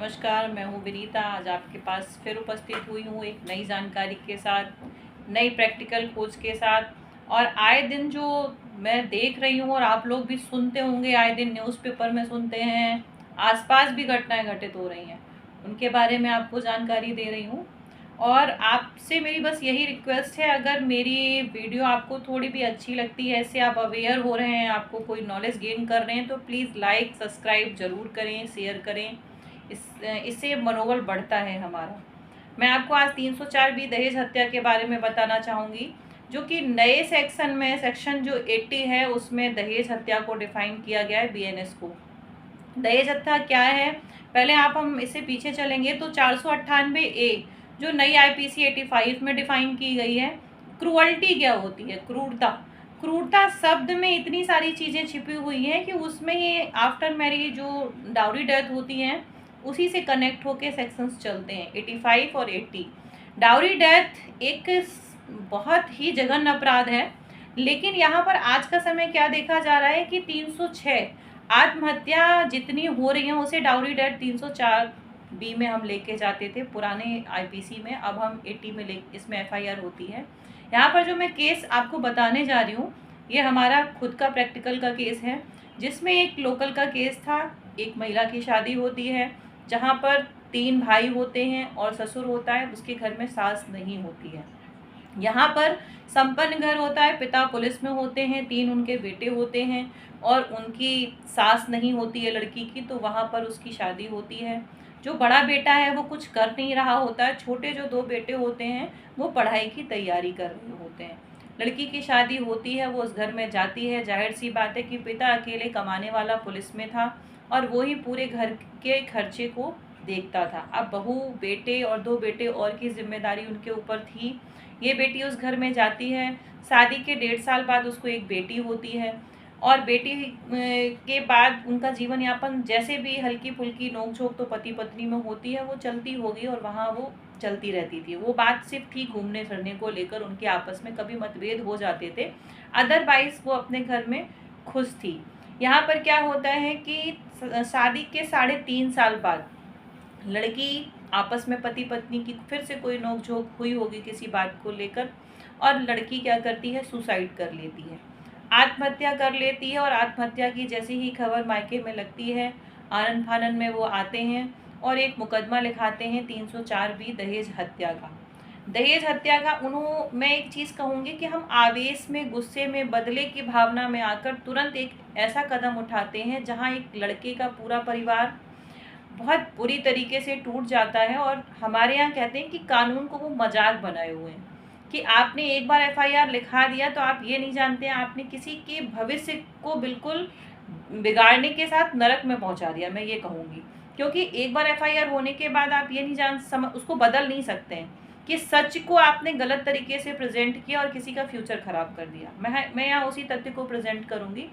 नमस्कार, मैं हूँ विनीता। आज आपके पास फिर उपस्थित हुई हूँ एक नई जानकारी के साथ, नई प्रैक्टिकल खोज के साथ। और आए दिन जो मैं देख रही हूँ और आप लोग भी सुनते होंगे, आए दिन न्यूज़पेपर में सुनते हैं, आसपास भी घटनाएं घटित हो रही हैं, उनके बारे में आपको जानकारी दे रही हूँ। और आपसे मेरी बस यही रिक्वेस्ट है, अगर मेरी वीडियो आपको थोड़ी भी अच्छी लगती है, इससे आप अवेयर हो रहे हैं, आपको कोई नॉलेज गेन कर रहे हैं, तो प्लीज़ लाइक सब्सक्राइब ज़रूर करें, शेयर करें। इससे मनोबल बढ़ता है हमारा। मैं आपको आज 304 बी दहेज हत्या के बारे में बताना चाहूँगी, जो कि नए सेक्शन में सेक्शन जो 80 है उसमें दहेज हत्या को डिफाइन किया गया है, बीएनएस को। दहेज हत्या क्या है, पहले हम इससे पीछे चलेंगे तो 498 ए जो नई आईपीसी 85 में डिफाइन की गई है। क्रूअल्टी क्या होती है? क्रूरता। क्रूरता शब्द में इतनी सारी चीज़ें छिपी हुई हैं कि उसमें ये आफ्टर मैरिज जो डाउरी डेथ होती हैं उसी से कनेक्ट होके सेक्शंस चलते हैं 85 और 80। डाउरी डेथ एक बहुत ही जघन्य अपराध है, लेकिन यहाँ पर आज का समय क्या देखा जा रहा है कि 306 आत्महत्या जितनी हो रही हैं उसे डाउरी डेथ 304 बी में हम लेके जाते थे पुराने आईपीसी में, अब हम 80 में ले इसमें एफआईआर होती है। यहाँ पर जो मैं केस आपको बताने जा रही हूँ ये हमारा खुद का प्रैक्टिकल का केस है, जिसमें एक लोकल का केस था। एक महिला की शादी होती है जहाँ पर 3 भाई होते हैं और ससुर होता है, उसके घर में सास नहीं होती है। यहाँ पर संपन्न घर होता है, पिता पुलिस में होते हैं, 3 उनके बेटे होते हैं और उनकी सास नहीं होती है लड़की की, तो वहाँ पर उसकी शादी होती है। जो बड़ा बेटा है वो कुछ कर नहीं रहा होता है, छोटे जो 2 बेटे होते हैं वो पढ़ाई की तैयारी कर रहे होते हैं। लड़की की शादी होती है, वो उस घर में जाती है। जाहिर सी बात है कि पिता अकेले कमाने वाला पुलिस में था और वो ही पूरे घर के खर्चे को देखता था। अब बहू, बेटे और 2 बेटे और की जिम्मेदारी उनके ऊपर थी। ये बेटी उस घर में जाती है। शादी के 1.5 साल बाद उसको एक बेटी होती है और बेटी के बाद उनका जीवन यापन जैसे भी हल्की फुल्की नोक झोंक तो पति पत्नी में होती है, वो चलती होगी और वहाँ वो चलती रहती थी। वो बात सिर्फ थी घूमने फिरने को लेकर, उनके आपस में कभी मतभेद हो जाते थे, अदरवाइज वो अपने घर में खुश थी। यहाँ पर क्या होता है कि शादी के 3.5 साल बाद लड़की आपस में पति पत्नी की फिर से कोई नोक-झोंक हुई होगी किसी बात को लेकर, और लड़की क्या करती है, सुसाइड कर लेती है, आत्महत्या कर लेती है। और आत्महत्या की जैसी ही खबर मायके में लगती है, आनन-फानन में वो आते हैं और एक मुकदमा लिखाते हैं 304 बी दहेज हत्या का। दहेज हत्या का मैं एक चीज़ कहूँगी कि हम आवेश में, गुस्से में, बदले की भावना में आकर तुरंत एक ऐसा कदम उठाते हैं जहाँ एक लड़के का पूरा परिवार बहुत बुरी तरीके से टूट जाता है। और हमारे यहाँ कहते हैं कि कानून को वो मजाक बनाए हुए हैं कि आपने एक बार एफआईआर लिखा दिया तो आप ये नहीं जानते हैं आपने किसी के भविष्य को बिल्कुल बिगाड़ने के साथ नरक में पहुंचा दिया, मैं ये कहूँगी। क्योंकि एक बार एफआईआर होने के बाद आप ये नहीं उसको बदल नहीं सकते हैं कि सच को आपने गलत तरीके से प्रेजेंट किया और किसी का फ्यूचर खराब कर दिया। मैं यहाँ उसी तथ्य को प्रेजेंट करूँगी।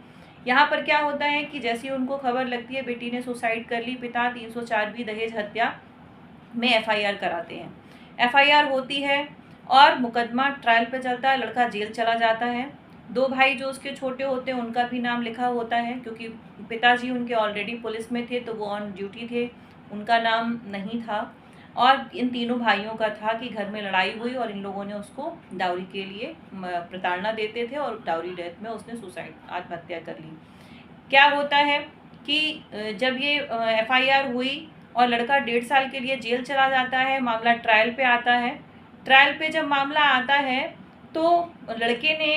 यहाँ पर क्या होता है कि जैसे ही उनको खबर लगती है बेटी ने सुसाइड कर ली, पिता 304 भी दहेज हत्या में एफआईआर कराते हैं। एफआईआर होती है और मुकदमा ट्रायल पे चलता है, लड़का जेल चला जाता है। 2 भाई जो उसके छोटे होते हैं उनका भी नाम लिखा होता है, क्योंकि पिताजी उनके ऑलरेडी पुलिस में थे तो वो ऑन ड्यूटी थे, उनका नाम नहीं था। और इन तीनों भाइयों का था कि घर में लड़ाई हुई और इन लोगों ने उसको डाउरी के लिए प्रताड़ना देते थे और डाउरी डेथ में उसने सुसाइड आत्महत्या कर ली। क्या होता है कि जब ये एफआईआर हुई और लड़का 1.5 साल के लिए जेल चला जाता है, मामला ट्रायल पे आता है। ट्रायल पे जब मामला आता है तो लड़के ने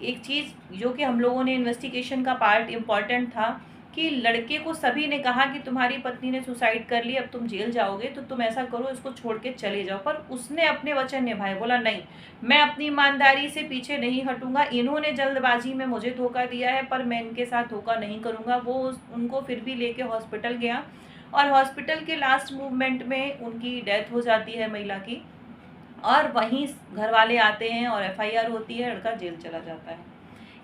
एक चीज़ जो कि हम लोगों ने इन्वेस्टिगेशन का पार्ट इम्पॉर्टेंट था कि लड़के को सभी ने कहा कि तुम्हारी पत्नी ने सुसाइड कर ली, अब तुम जेल जाओगे तो तुम ऐसा करो इसको छोड़ के चले जाओ। पर उसने अपने वचन निभाए, बोला नहीं, मैं अपनी ईमानदारी से पीछे नहीं हटूंगा। इन्होंने जल्दबाजी में मुझे धोखा दिया है पर मैं इनके साथ धोखा नहीं करूंगा। वो उनको फिर भी लेके हॉस्पिटल गया और हॉस्पिटल के लास्ट मूवमेंट में उनकी डेथ हो जाती है महिला की, और वहीं घर वाले आते हैं और एफआईआर होती है, लड़का जेल चला जाता है।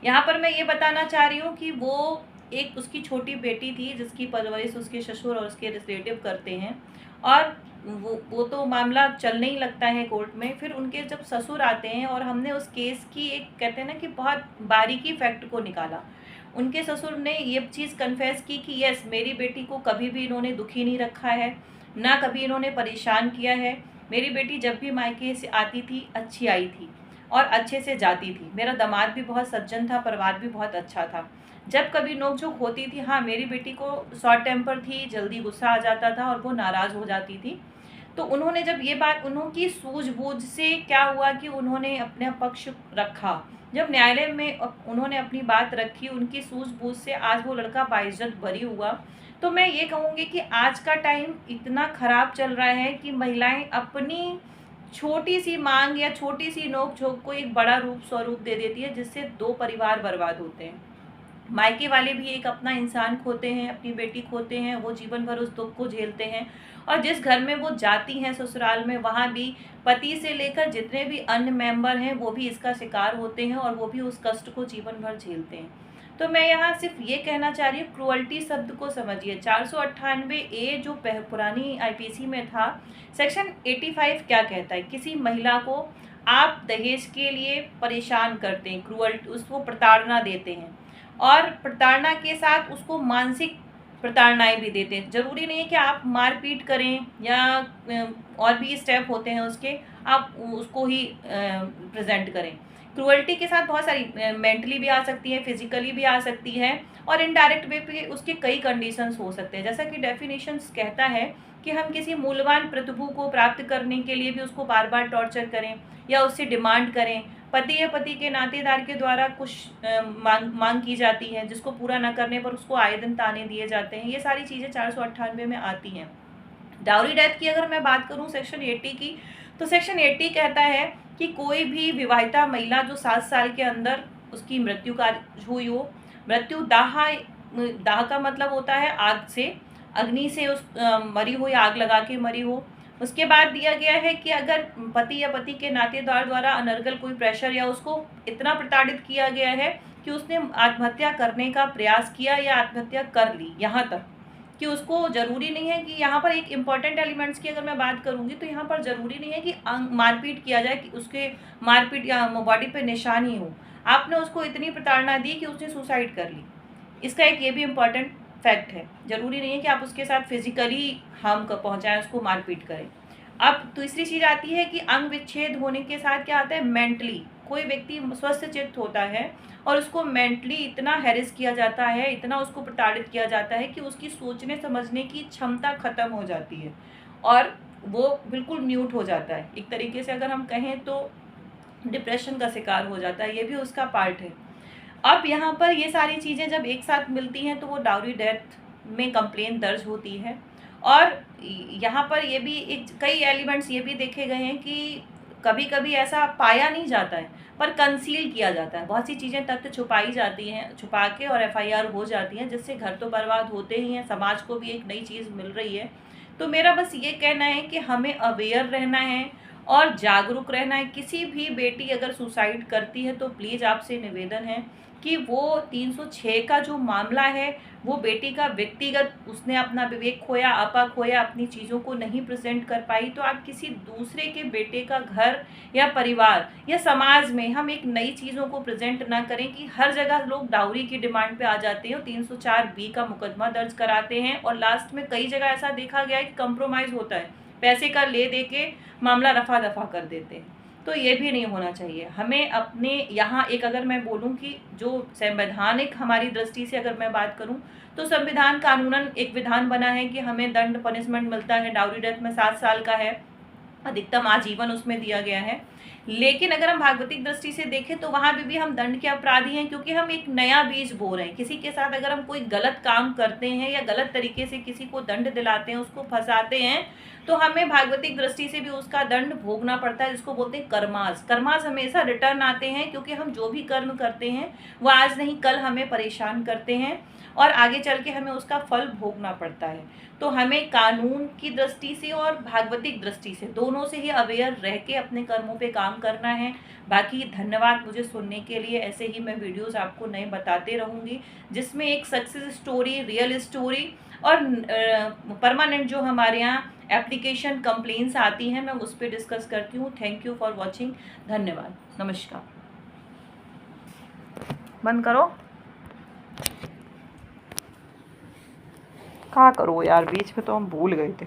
यहाँ पर मैं ये बताना चाह रही हूँ कि वो एक उसकी छोटी बेटी थी जिसकी परवरिश उसके ससुर और उसके रिलेटिव करते हैं, और वो तो मामला चलने ही लगता है कोर्ट में। फिर उनके जब ससुर आते हैं और हमने उस केस की एक कहते हैं ना कि बहुत बारीकी फैक्ट को निकाला। उनके ससुर ने ये चीज़ कन्फेस की कि यस, मेरी बेटी को कभी भी इन्होंने दुखी नहीं रखा है, ना कभी इन्होंने परेशान किया है। मेरी बेटी जब भी मायके से आती थी अच्छी आई थी और अच्छे से जाती थी। मेरा दामाद भी बहुत सज्जन था, परिवार भी बहुत अच्छा था। जब कभी नोक-झोंक होती थी, हाँ, मेरी बेटी को शॉर्ट टेम्पर थी, जल्दी गुस्सा आ जाता था और वो नाराज़ हो जाती थी। तो उन्होंने जब ये बात उन्होंने सूझबूझ से क्या हुआ कि उन्होंने अपना पक्ष रखा। जब न्यायालय में उन्होंने अपनी बात रखी, उनकी सूझबूझ से आज वो लड़का बाइज़्ज़त बरी हुआ। तो मैं ये कहूँगी कि आज का टाइम इतना ख़राब चल रहा है कि महिलाएँ अपनी छोटी-सी माँग या छोटी-सी नोक-झोंक को एक बड़ा रूप स्वरूप दे देती है, जिससे 2 परिवार बर्बाद होते हैं। मायके वाले भी एक अपना इंसान खोते हैं, अपनी बेटी खोते हैं, वो जीवन भर उस दुःख को झेलते हैं और जिस घर में वो जाती हैं ससुराल में, वहाँ भी पति से लेकर जितने भी अन्य मेंबर हैं, वो भी इसका शिकार होते हैं और वो भी उस कष्ट को जीवन भर झेलते हैं। तो मैं यहाँ सिर्फ ये कहना चाह रही हूँ, क्रूअल्टी शब्द को समझिए। 498 ए जो पुरानी आईपीसी में था, सेक्शन 85 क्या कहता है? किसी महिला को आप दहेज के लिए परेशान करते हैं, उसको प्रताड़ना देते हैं और प्रताड़ना के साथ उसको मानसिक प्रताड़नाएँ भी देते हैं। ज़रूरी नहीं है कि आप मारपीट करें या और भी स्टेप होते हैं उसके, आप उसको ही प्रेज़ेंट करें। क्रूअल्टी के साथ बहुत सारी मेंटली भी आ सकती है, फिज़िकली भी आ सकती है और इनडायरेक्ट वे पे उसके कई कंडीशंस हो सकते हैं। जैसा कि डेफिनिशंस कहता है कि हम किसी मूल्यवान प्रतिभू को प्राप्त करने के लिए भी उसको बार-बार टॉर्चर करें या उससे डिमांड करें। पति या पति के नातेदार के द्वारा कुछ माँग की जाती है, जिसको पूरा न करने पर उसको आए दिन ताने दिए जाते हैं। ये सारी चीज़ें 498 में आती हैं। डाउरी डेथ की अगर मैं बात करूँ सेक्शन 80 की, तो सेक्शन 80 कहता है कि कोई भी विवाहिता महिला जो 7 साल के अंदर उसकी मृत्यु हुई हो, दाह का मतलब होता है आग से, अग्नि से मरी हो या आग लगा के मरी हो। उसके बाद दिया गया है कि अगर पति या पति के नातेदार द्वारा अनर्गल कोई प्रेशर या उसको इतना प्रताड़ित किया गया है कि उसने आत्महत्या करने का प्रयास किया या आत्महत्या कर ली, यहाँ तक कि उसको ज़रूरी नहीं है कि यहाँ पर एक इम्पॉर्टेंट एलिमेंट्स की अगर मैं बात करूँगी तो यहाँ पर ज़रूरी नहीं है कि मारपीट किया जाए, कि उसके मारपीट या बॉडी पे निशान ही हो। आपने उसको इतनी प्रताड़ना दी कि उसने सुसाइड कर ली। इसका एक ये भी इम्पॉर्टेंट फैक्ट है। ज़रूरी नहीं है कि आप उसके साथ फिज़िकली हार्म पहुँचाएँ, उसको मारपीट करें। अब दूसरी चीज़ आती है कि अंग विच्छेद होने के साथ क्या आता है, मेंटली कोई व्यक्ति स्वस्थ चित्त होता है और उसको मेंटली इतना हैरेस किया जाता है, इतना उसको प्रताड़ित किया जाता है कि उसकी सोचने समझने की क्षमता खत्म हो जाती है और वो बिल्कुल म्यूट हो जाता है। एक तरीके से अगर हम कहें तो डिप्रेशन का शिकार हो जाता है, ये भी उसका पार्ट है। अब यहाँ पर ये सारी चीज़ें जब एक साथ मिलती हैं तो वो डाउरी डेथ में कंप्लेंट दर्ज होती है और यहाँ पर ये भी एक कई एलिमेंट्स ये भी देखे गए हैं कि कभी-कभी ऐसा पाया नहीं जाता है, पर कंसील किया जाता है। बहुत सी चीज़ें तथ्य छुपाई जाती हैं, छुपा के और एफआईआर हो जाती हैं, जिससे घर तो बर्बाद होते ही हैं, समाज को भी एक नई चीज़ मिल रही है। तो मेरा बस ये कहना है कि हमें अवेयर रहना है और जागरूक रहना है। किसी भी बेटी अगर सुसाइड करती है तो प्लीज़ आपसे निवेदन है कि वो 306 का जो मामला है, वो बेटी का व्यक्तिगत, उसने अपना विवेक खोया, आपा खोया, अपनी चीज़ों को नहीं प्रेज़ेंट कर पाई, तो आप किसी दूसरे के बेटे का घर या परिवार या समाज में हम एक नई चीज़ों को प्रेज़ेंट ना करें कि हर जगह लोग डाउरी की डिमांड पे आ जाते हैं और 304 बी का मुकदमा दर्ज कराते हैं और लास्ट में कई जगह ऐसा देखा गया है कि कंप्रोमाइज़ होता है, पैसे का ले दे के मामला रफ़ा-दफ़ा कर देते हैं। तो ये भी नहीं होना चाहिए। हमें अपने यहाँ एक अगर मैं बोलूँ कि जो संवैधानिक हमारी दृष्टि से अगर मैं बात करूँ, तो संविधान कानूनन एक विधान बना है कि हमें दंड पनिशमेंट मिलता है। डाउरी डेथ में 7 साल का है, अधिकतम आजीवन उसमें दिया गया है। लेकिन अगर हम भागवतिक दृष्टि से देखें तो वहाँ पे भी हम दंड के अपराधी हैं, क्योंकि हम एक नया बीज बो रहे हैं। किसी के साथ अगर हम कोई गलत काम करते हैं या गलत तरीके से किसी को दंड दिलाते हैं, उसको फँसाते हैं, तो हमें भागवतिक दृष्टि से भी उसका दंड भोगना पड़ता है, जिसको बोलते हैं कर्मास। कर्मास हमेशा रिटर्न आते हैं, क्योंकि हम जो भी कर्म करते हैं वो आज नहीं कल हमें परेशान करते हैं और आगे चल के हमें उसका फल भोगना पड़ता है। तो हमें कानून की दृष्टि से और भागवतिक दृष्टि से दोनों से ही अवेयर रह के अपने कर्मों पे काम करना है। बाकी धन्यवाद मुझे सुनने के लिए। ऐसे ही मैं वीडियोस आपको नए बताते रहूँगी, जिसमें एक सक्सेस स्टोरी, रियल स्टोरी और परमानेंट जो हमारे यहाँ एप्लीकेशन कंप्लेंट्स आती हैं, मैं उस पर डिस्कस करती हूँ। Thank you for watching. धन्यवाद। नमस्कार। बंद करो। क्या करो यार, बीच में तो हम भूल गए थे।